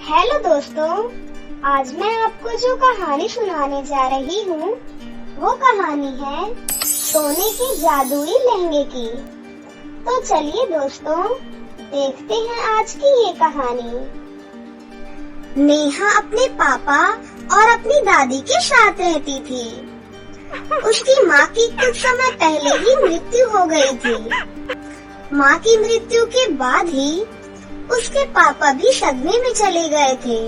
Hello दोस्तों, आज मैं आपको जो कहानी सुनाने जा रही हूँ वो कहानी है सोने के जादुई लहंगे की। तो चलिए दोस्तों, देखते हैं आज की ये कहानी। नेहा अपने पापा और अपनी दादी के साथ रहती थी। उसकी माँ की कुछ समय पहले ही मृत्यु हो गई थी। माँ की मृत्यु के बाद ही उसके पापा भी सदमे में चले गए थे,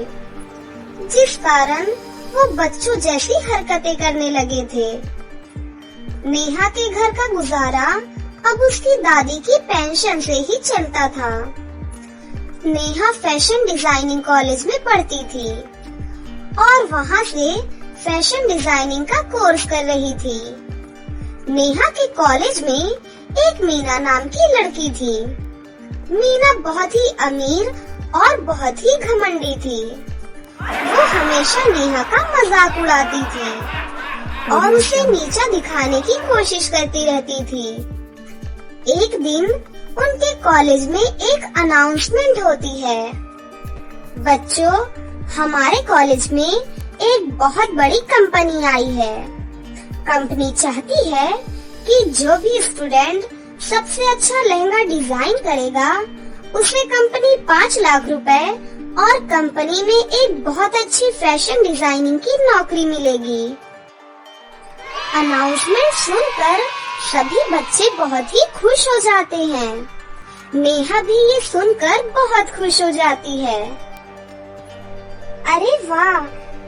जिस कारण वो बच्चों जैसी हरकतें करने लगे थे। नेहा के घर का गुजारा अब उसकी दादी की पेंशन से ही चलता था। नेहा फैशन डिजाइनिंग कॉलेज में पढ़ती थी और वहाँ से फैशन डिजाइनिंग का कोर्स कर रही थी। नेहा के कॉलेज में एक मीना नाम की लड़की थी। मीना बहुत ही अमीर और बहुत ही घमंडी थी। वो हमेशा नेहा का मजाक उड़ाती थी और उसे नीचा दिखाने की कोशिश करती रहती थी। एक दिन उनके कॉलेज में एक अनाउंसमेंट होती है, बच्चों, हमारे कॉलेज में एक बहुत बड़ी कंपनी आई है। कंपनी चाहती है कि जो भी स्टूडेंट सबसे अच्छा लहंगा डिजाइन करेगा उसे कंपनी 5 लाख रुपए और कंपनी में एक बहुत अच्छी फैशन डिजाइनिंग की नौकरी मिलेगी। अनाउंसमेंट सुनकर सभी बच्चे बहुत ही खुश हो जाते हैं। नेहा भी ये सुनकर बहुत खुश हो जाती है। अरे वाह,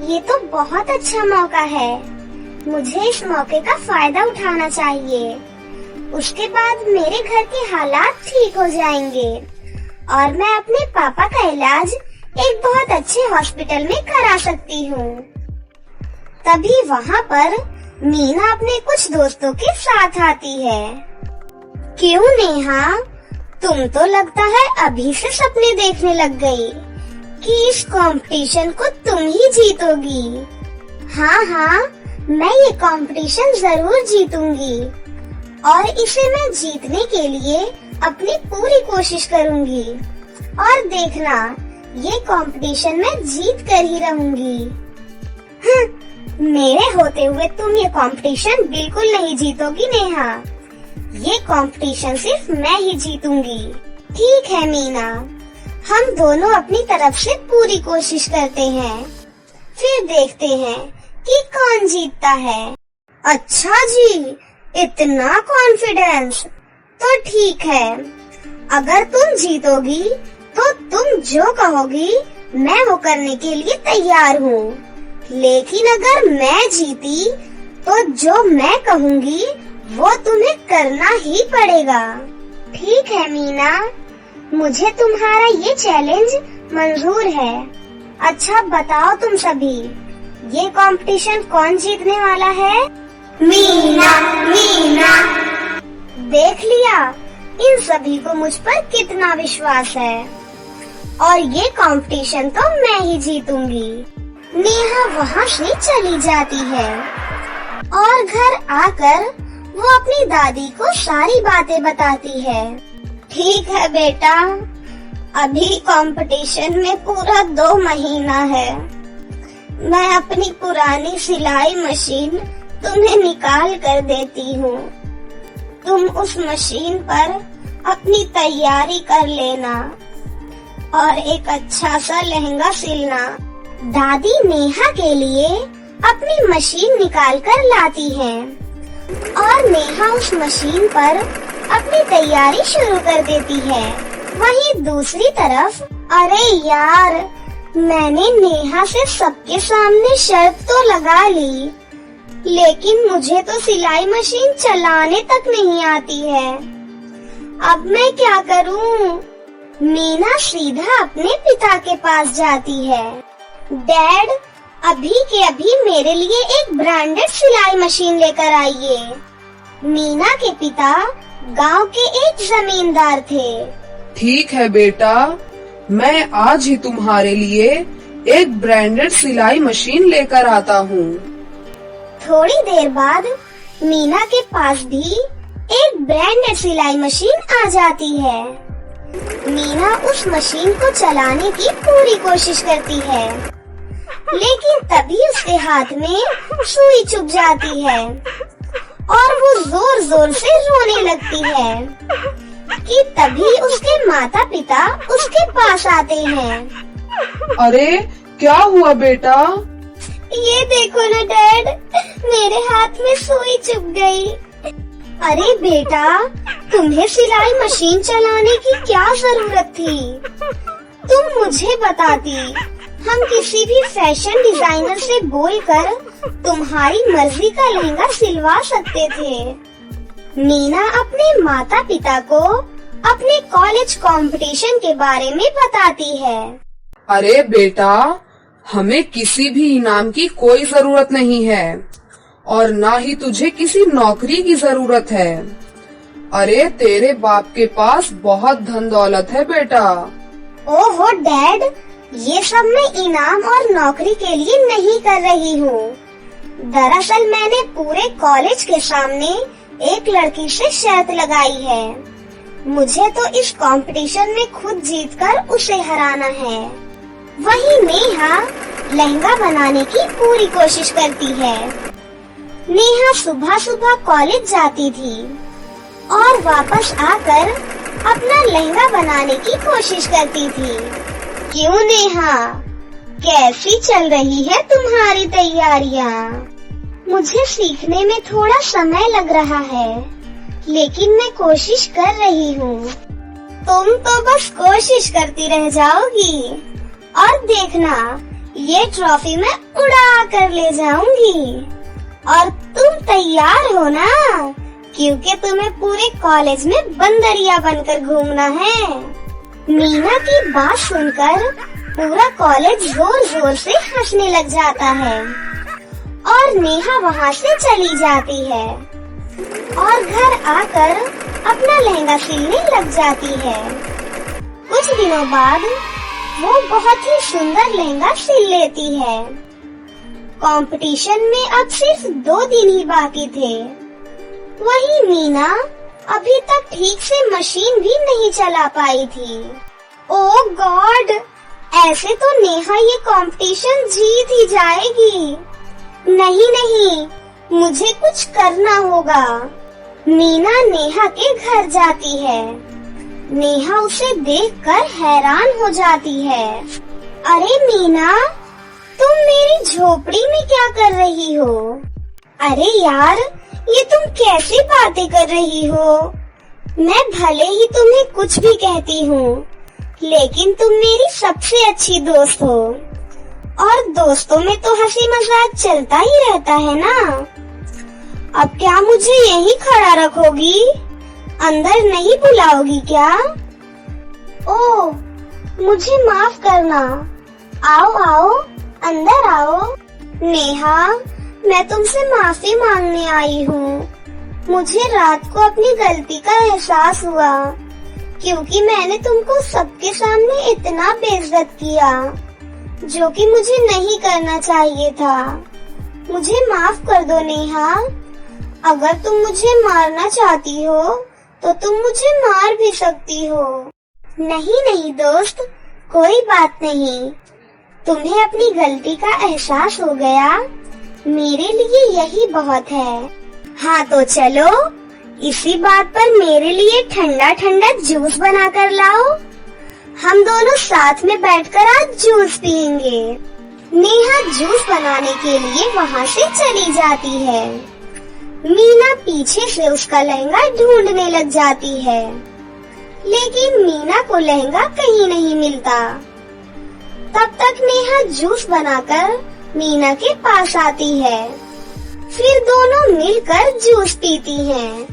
ये तो बहुत अच्छा मौका है। मुझे इस मौके का फायदा उठाना चाहिए। उसके बाद मेरे घर के हालात ठीक हो जाएंगे और मैं अपने पापा का इलाज एक बहुत अच्छे हॉस्पिटल में करा सकती हूँ। तभी वहाँ पर मीना अपने कुछ दोस्तों के साथ आती है। क्यों नेहा, तुम तो लगता है अभी से सपने देखने लग गई कि इस कंपटीशन को तुम ही जीतोगी। हाँ, मैं ये कंपटीशन जरूर जीतूंगी और इसे मैं जीतने के लिए अपनी पूरी कोशिश करूंगी। और देखना, ये कंपटीशन मैं जीत कर ही रहूंगी। मेरे होते हुए तुम ये कंपटीशन बिल्कुल नहीं जीतोगी नेहा। ये कंपटीशन सिर्फ मैं ही जीतूंगी। ठीक है मीना, हम दोनों अपनी तरफ से पूरी कोशिश करते हैं, फिर देखते हैं कि कौन जीतता है। अच्छा जी, इतना कॉन्फिडेंस? तो ठीक है, अगर तुम जीतोगी तो तुम जो कहोगी मैं वो करने के लिए तैयार हूँ। लेकिन अगर मैं जीती तो जो मैं कहूँगी वो तुम्हें करना ही पड़ेगा। ठीक है मीना, मुझे तुम्हारा ये चैलेंज मंजूर है। अच्छा बताओ तुम सभी, ये कंपटीशन कौन जीतने वाला है? मीना। देख लिया, इन सभी को मुझ पर कितना विश्वास है और ये कंपटीशन तो मैं ही जीतूंगी। नेहा वहाँ से चली जाती है और घर आकर वो अपनी दादी को सारी बातें बताती है। ठीक है बेटा, अभी कंपटीशन में पूरा 2 महीना है। मैं अपनी पुरानी सिलाई मशीन तुम्हें निकाल कर देती हूँ। तुम उस मशीन पर अपनी तैयारी कर लेना और एक अच्छा सा लहंगा सिलना। दादी नेहा के लिए अपनी मशीन निकाल कर लाती है और नेहा उस मशीन पर अपनी तैयारी शुरू कर देती है। वहीं दूसरी तरफ, अरे यार, मैंने नेहा से सबके सामने शर्त तो लगा ली, लेकिन मुझे तो सिलाई मशीन चलाने तक नहीं आती है। अब मैं क्या करूं? मीना सीधा अपने पिता के पास जाती है। डैड, अभी के अभी मेरे लिए एक ब्रांडेड सिलाई मशीन लेकर आइए। मीना के पिता गांव के एक जमींदार थे। ठीक है बेटा, मैं आज ही तुम्हारे लिए एक ब्रांडेड सिलाई मशीन लेकर आता हूँ। थोड़ी देर बाद मीना के पास भी एक ब्रांडेड सिलाई मशीन आ जाती है। मीना उस मशीन को चलाने की पूरी कोशिश करती है, लेकिन तभी उसके हाथ में सुई चुभ जाती है और वो जोर जोर से रोने लगती है कि तभी उसके माता पिता उसके पास आते हैं। अरे क्या हुआ बेटा? ये देखो ना डैड, मेरे हाथ में सुई चुभ गई। अरे बेटा, तुम्हें सिलाई मशीन चलाने की क्या जरूरत थी? तुम मुझे बताती, हम किसी भी फैशन डिजाइनर से बोलकर तुम्हारी मर्जी का लहंगा सिलवा सकते थे। मीना अपने माता पिता को अपने कॉलेज कंपटीशन के बारे में बताती है। अरे बेटा, हमें किसी भी इनाम की कोई जरूरत नहीं है और ना ही तुझे किसी नौकरी की जरूरत है। अरे तेरे बाप के पास बहुत धन दौलत है बेटा। ओहो डैड, ये सब मैं इनाम और नौकरी के लिए नहीं कर रही हूँ। दरअसल मैंने पूरे कॉलेज के सामने एक लड़की से शर्त लगाई है। मुझे तो इस कंपटीशन में खुद जीतकर उसे हराना है। वही नेहा लहंगा बनाने की पूरी कोशिश करती है। नेहा सुबह सुबह कॉलेज जाती थी और वापस आकर अपना लहंगा बनाने की कोशिश करती थी। क्यों नेहा, कैसी चल रही है तुम्हारी तैयारियां? मुझे सीखने में थोड़ा समय लग रहा है, लेकिन मैं कोशिश कर रही हूँ। तुम तो बस कोशिश करती रह जाओगी और देखना, ये ट्रॉफी मैं उड़ा कर ले जाऊंगी। और तुम तैयार हो ना? क्योंकि तुम्हें पूरे कॉलेज में बंदरिया बनकर घूमना है। मीना की बात सुनकर पूरा कॉलेज जोर जोर से हंसने लग जाता है और नेहा वहाँ से चली जाती है और घर आकर अपना लहंगा सिलने लग जाती है। कुछ दिनों बाद वो बहुत ही सुंदर लहंगा सिल लेती है। कंपटीशन में अब सिर्फ 2 दिन ही बाकी थे। वही मीना अभी तक ठीक से मशीन भी नहीं चला पाई थी। ओह गॉड, ऐसे तो नेहा ये कंपटीशन जीत ही जाएगी। नहीं नहीं, मुझे कुछ करना होगा। मीना नेहा के घर जाती है। नेहा उसे देखकर हैरान हो जाती है। अरे मीना, तुम मेरी झोपड़ी में क्या कर रही हो? अरे यार, ये तुम कैसी बातें कर रही हो? मैं भले ही तुम्हें कुछ भी कहती हूँ, लेकिन तुम मेरी सबसे अच्छी दोस्त हो और दोस्तों में तो हंसी मजाक चलता ही रहता है ना। अब क्या मुझे यहीं खड़ा रखोगी? अंदर नहीं बुलाओगी क्या? ओह, मुझे माफ करना। आओ आओ, अंदर आओ। नेहा, मैं तुमसे माफी मांगने आई हूँ। मुझे रात को अपनी गलती का एहसास हुआ, क्योंकि मैंने तुमको सबके सामने इतना बेइज्जत किया, जो कि मुझे नहीं करना चाहिए था। मुझे माफ कर दो नेहा। अगर तुम मुझे मारना चाहती हो, तो तुम मुझे मार भी सकती हो। नहीं नहीं दोस्त, कोई बात नहीं। तुम्हें अपनी गलती का एहसास हो गया, मेरे लिए यही बहुत है। हाँ तो चलो, इसी बात पर मेरे लिए ठंडा ठंडा जूस बना कर लाओ। हम दोनों साथ में बैठकर आज जूस पियेंगे। नेहा जूस बनाने के लिए वहाँ से चली जाती है। मीना पीछे से उसका लहंगा ढूंढने लग जाती है, लेकिन मीना को लहंगा कहीं नहीं मिलता। तब तक नेहा जूस बनाकर मीना के पास आती है। फिर दोनों मिलकर जूस पीती हैं।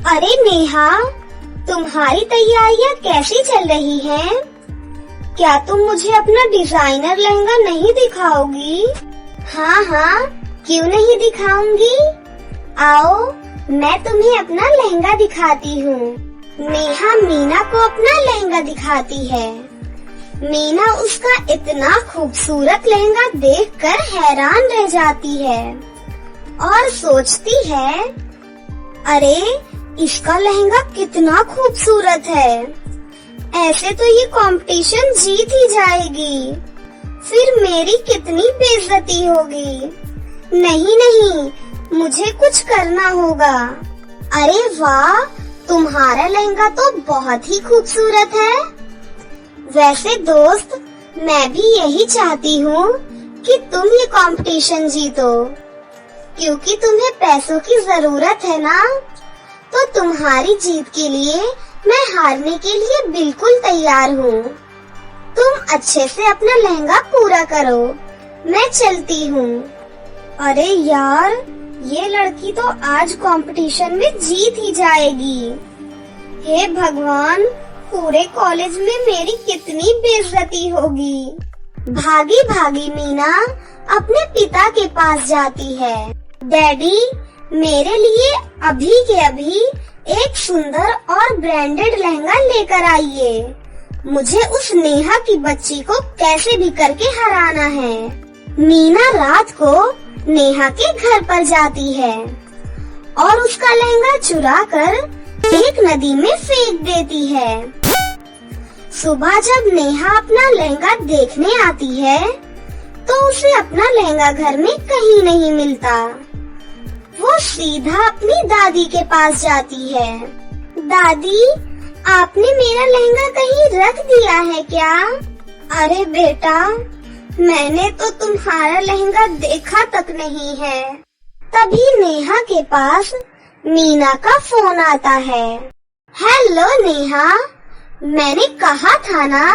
अरे नेहा, तुम्हारी तैयारियां कैसी चल रही हैं? क्या तुम मुझे अपना डिजाइनर लहंगा नहीं दिखाओगी? हाँ हाँ, क्यों नहीं दिखाऊंगी। आओ, मैं तुम्हें अपना लहंगा दिखाती हूँ। नेहा मीना को अपना लहंगा दिखाती है। मीना उसका इतना खूबसूरत लहंगा देखकर हैरान रह जाती है और सोचती है, अरे इसका लहंगा कितना खूबसूरत है। ऐसे तो ये कंपटीशन जीत ही जाएगी, फिर मेरी कितनी बेइज्जती होगी। नहीं नहीं, मुझे कुछ करना होगा। अरे वाह, तुम्हारा लहंगा तो बहुत ही खूबसूरत है। वैसे दोस्त, मैं भी यही चाहती हूँ कि तुम ये कंपटीशन जीतो, क्योंकि तुम्हें पैसों की जरूरत है ना। तो तुम्हारी जीत के लिए मैं हारने के लिए बिल्कुल तैयार हूँ। तुम अच्छे से अपना लहंगा पूरा करो, मैं चलती हूँ। अरे यार, ये लड़की तो आज कंपटीशन में जीत ही जाएगी। हे भगवान, पूरे कॉलेज में मेरी कितनी बेइज्जती होगी। भागी भागी मीना अपने पिता के पास जाती है। डैडी, मेरे लिए अभी के अभी एक सुंदर और ब्रांडेड लहंगा लेकर आइए। मुझे उस नेहा की बच्ची को कैसे भी करके हराना है। मीना रात को नेहा के घर पर जाती है और उसका लहंगा चुराकर एक नदी में फेंक देती है। सुबह जब नेहा अपना लहंगा देखने आती है तो उसे अपना लहंगा घर में कहीं नहीं मिलता। वो सीधा अपनी दादी के पास जाती है। दादी, आपने मेरा लहंगा कहीं रख दिया है क्या? अरे बेटा, मैंने तो तुम्हारा लहंगा देखा तक नहीं है। तभी नेहा के पास मीना का फोन आता है। हेलो नेहा, मैंने कहा था ना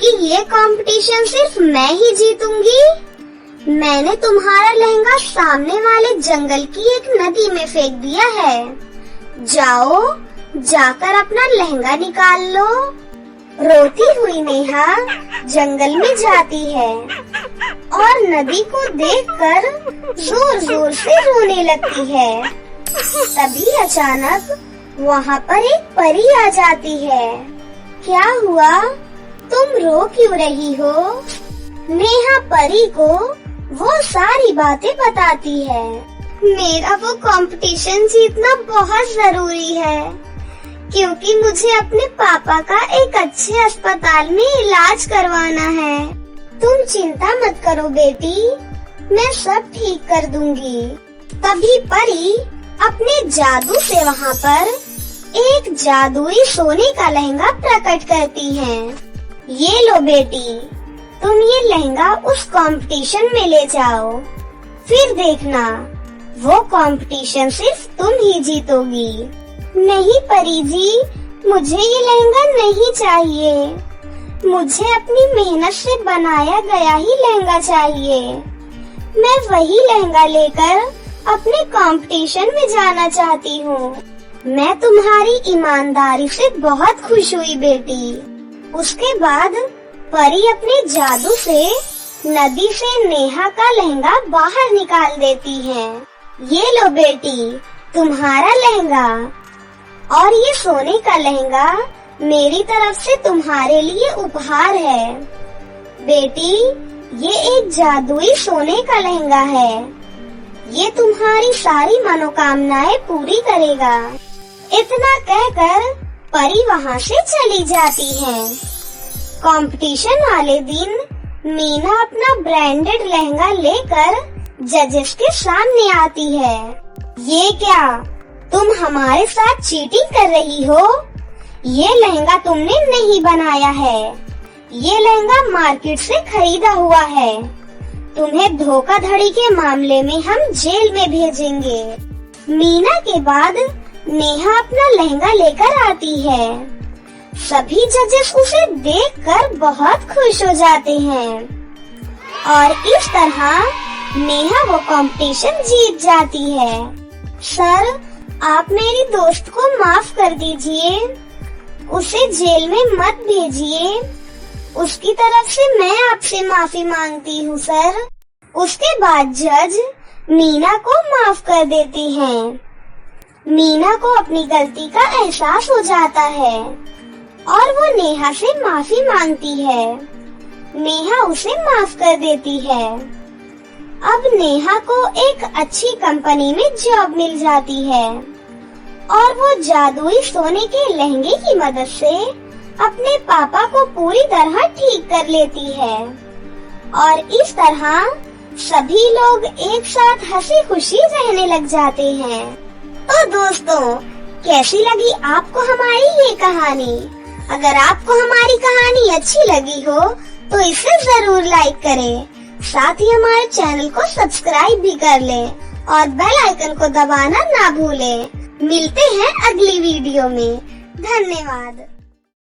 कि ये कंपटीशन सिर्फ मैं ही जीतूंगी। मैंने तुम्हारा लहंगा सामने वाले जंगल की एक नदी में फेंक दिया है। जाओ, जाकर अपना लहंगा निकाल लो। रोती हुई नेहा जंगल में जाती है और नदी को देखकर जोर जोर से रोने लगती है। तभी अचानक वहाँ पर एक परी आ जाती है। क्या हुआ, तुम रो क्यों रही हो? नेहा परी को वो सारी बातें बताती है। मेरा वो कंपटीशन जीतना बहुत जरूरी है, क्योंकि मुझे अपने पापा का एक अच्छे अस्पताल में इलाज करवाना है। तुम चिंता मत करो बेटी, मैं सब ठीक कर दूंगी। तभी परी अपने जादू से वहाँ पर एक जादुई सोने का लहंगा प्रकट करती है। ये लो बेटी, तुम ये लहंगा उस कंपटीशन में ले जाओ, फिर देखना वो कंपटीशन सिर्फ तुम ही जीतोगी। नहीं परी जी, मुझे ये लहंगा नहीं चाहिए। मुझे अपनी मेहनत से बनाया गया ही लहंगा चाहिए। मैं वही लहंगा लेकर अपने कंपटीशन में जाना चाहती हूँ। मैं तुम्हारी ईमानदारी से बहुत खुश हुई बेटी। उसके बाद परी अपने जादू से नदी से नेहा का लहंगा बाहर निकाल देती है। ये लो बेटी, तुम्हारा लहंगा। और ये सोने का लहंगा मेरी तरफ से तुम्हारे लिए उपहार है। बेटी, ये एक जादुई सोने का लहंगा है। ये तुम्हारी सारी मनोकामनाएं पूरी करेगा। इतना कहकर परी वहाँ से चली जाती है। कंपटीशन वाले दिन मीना अपना ब्रांडेड लहंगा लेकर जजेस के सामने आती है। ये क्या, तुम हमारे साथ चीटिंग कर रही हो? ये लहंगा तुमने नहीं बनाया है। ये लहंगा मार्केट से खरीदा हुआ है। तुम्हें धोखाधड़ी के मामले में हम जेल में भेजेंगे। मीना के बाद नेहा अपना लहंगा लेकर आती है। सभी जजेस उसे देखकर बहुत खुश हो जाते हैं और इस तरह नेहा वो कंपटीशन जीत जाती है। सर, आप मेरी दोस्त को माफ कर दीजिए। उसे जेल में मत भेजिए। उसकी तरफ से मैं आपसे माफी मांगती हूँ सर। उसके बाद जज मीना को माफ कर देती हैं। मीना को अपनी गलती का एहसास हो जाता है और वो नेहा से माफी मांगती है। नेहा उसे माफ कर देती है। अब नेहा को एक अच्छी कंपनी में जॉब मिल जाती है और वो जादुई सोने के लहंगे की मदद से अपने पापा को पूरी तरह ठीक कर लेती है और इस तरह सभी लोग एक साथ हंसी खुशी रहने लग जाते हैं। तो दोस्तों, कैसी लगी आपको हमारी ये कहानी? अगर आपको हमारी कहानी अच्छी लगी हो तो इसे जरूर लाइक करें, साथ ही हमारे चैनल को सब्सक्राइब भी कर लें और बेल आइकन को दबाना ना भूलें। मिलते हैं अगली वीडियो में। धन्यवाद।